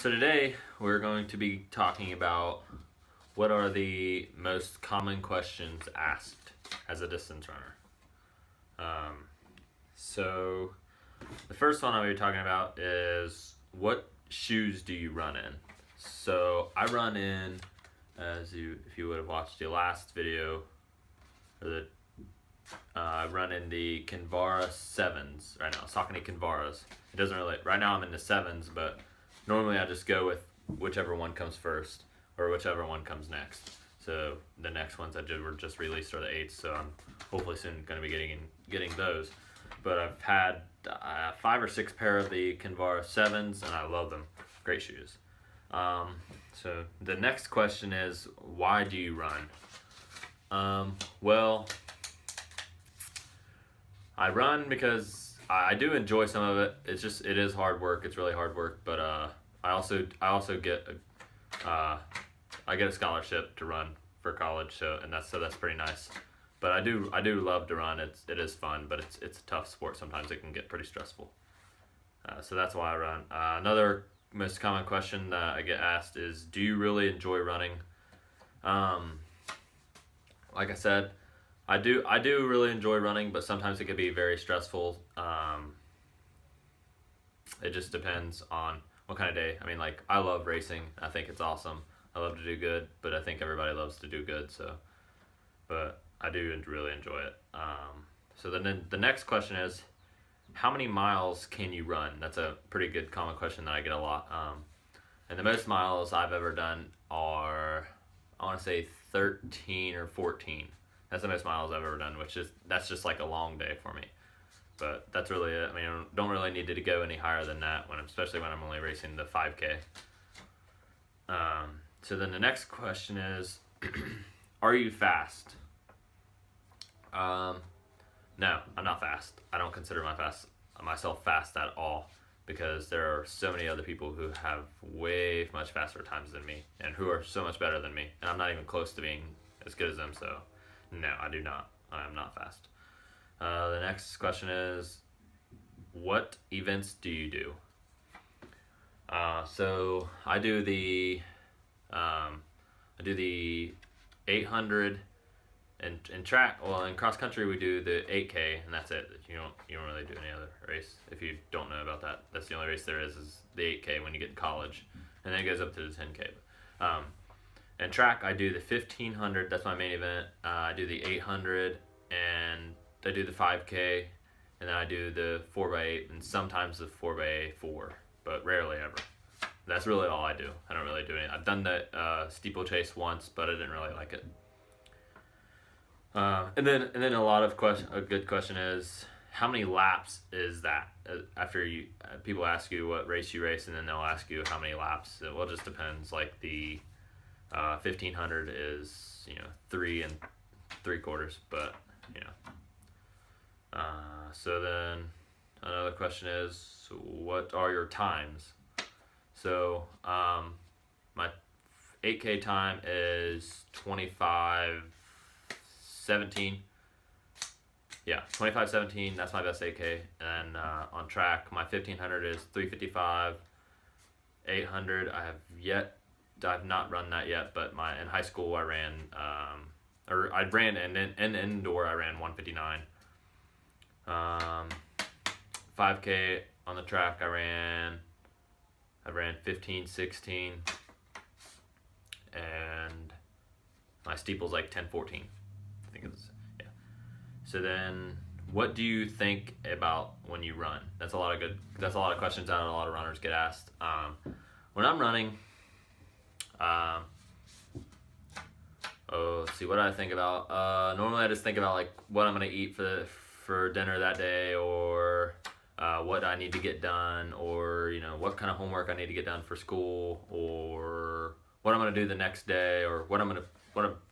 So today we're going to be talking about what are the most common questions asked as a distance runner. Um, so the first one I'll be talking about is what shoes do you run in? So I run in, if you would have watched the last video, or I run in the Kinvara 7s right now, Saucony Kinvaras. It doesn't really, right now I'm in the 7s, but normally I just go with whichever one comes first or whichever one comes next. So the next ones that were just released are the 8s, so I'm hopefully soon going to be getting those. But I've had 5 or 6 pair of the Kinvara 7s, and I love them. Great shoes. So the next question is, why do you run? Well, I run because I do enjoy some of it. It is hard work. It's really hard work, but I also get I get a scholarship to run for college, so that's pretty nice. But I do love to run. It is fun, but it's a tough sport. Sometimes it can get pretty stressful. So that's why I run. Another most common question that I get asked is, do you really enjoy running? Like I said, I do really enjoy running, but sometimes it can be very stressful. It just depends on what kind of day. I mean, like, I love racing. I think it's awesome. I love to do good, but I think everybody loves to do good. So, but I do really enjoy it. So then the next question is, how many miles can you run? That's a pretty good common question that I get a lot. And the most miles I've ever done are, I want to say 13 or 14. That's the most miles I've ever done, that's just like a long day for me. But that's really it. I mean, I don't really need to go any higher than that, especially when I'm only racing the 5K. So then the next question is, are you fast? No, I'm not fast. I don't consider myself fast at all, because there are so many other people who have way much faster times than me and who are so much better than me, and I'm not even close to being as good as them. So no, I do not. I am not fast. The next question is, what events do you do? So I do the 800 and in track. Well, in cross country we do the 8K, and that's it. You don't really do any other race. If you don't know about that, that's the only race there is the 8K when you get to college, and then it goes up to the 10K. In track, I do the 1500. That's my main event. I do the 800, and I do the 5K, and then I do the 4x8, and sometimes the 4x4, but rarely ever. That's really all I do. I don't really do anything. I've done the steeplechase once, but I didn't really like it. And then a good question is, how many laps is that? After people ask you what race you race, and then they'll ask you how many laps. Well, it just depends. Like the 1500 is 3 3/4, but so then another question is, what are your times? So my 8K time is 25:17. Yeah, 25:17. That's my best 8K. And on track, my 1500 is 3:55. 800, I've not run that yet, but in high school I ran, in indoor I ran 1:59. 5K on the track I ran 15:16, and my steeple's like 10:14. I think it's, yeah. So then, what do you think about when you run? That's a lot of questions that a lot of runners get asked. When I'm running, let's see, what do I think about? Normally I just think about like what I'm gonna eat for dinner that day, or what I need to get done, or what kind of homework I need to get done for school, or what I'm gonna do the next day, or what I'm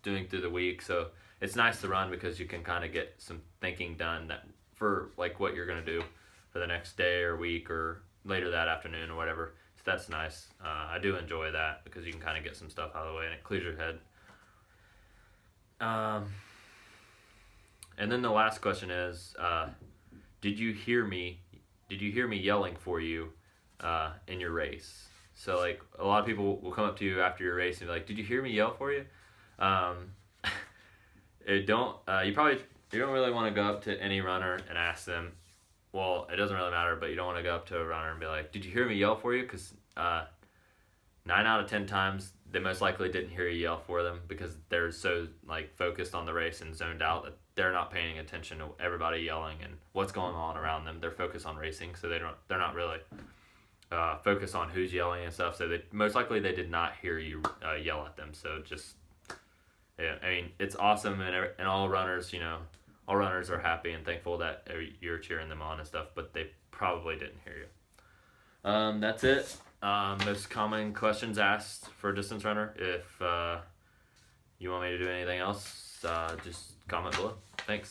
doing through the week. So it's nice to run because you can kind of get some thinking done for like what you're gonna do for the next day or week or later that afternoon or whatever. So that's nice. I do enjoy that because you can kind of get some stuff out of the way and it clears your head. And then the last question is, did you hear me yelling for you in your race? So like a lot of people will come up to you after your race and be like, "Did you hear me yell for you?" Um, you don't really want to go up to any runner and ask them. Well, it doesn't really matter, but you don't want to go up to a runner and be like, "Did you hear me yell for you?" Because 9 out of 10 times they most likely didn't hear you yell for them because they're so like focused on the race and zoned out that they're not paying attention to everybody yelling and what's going on around them. They're focused on racing, so they're not really focused on who's yelling and stuff. So they most likely they did not hear you yell at them. So just yeah, I mean it's awesome and all runners all runners are happy and thankful that you're cheering them on and stuff, but they probably didn't hear you. That's it. Most common questions asked for a distance runner. If you want me to do anything else, just comment below. Thanks.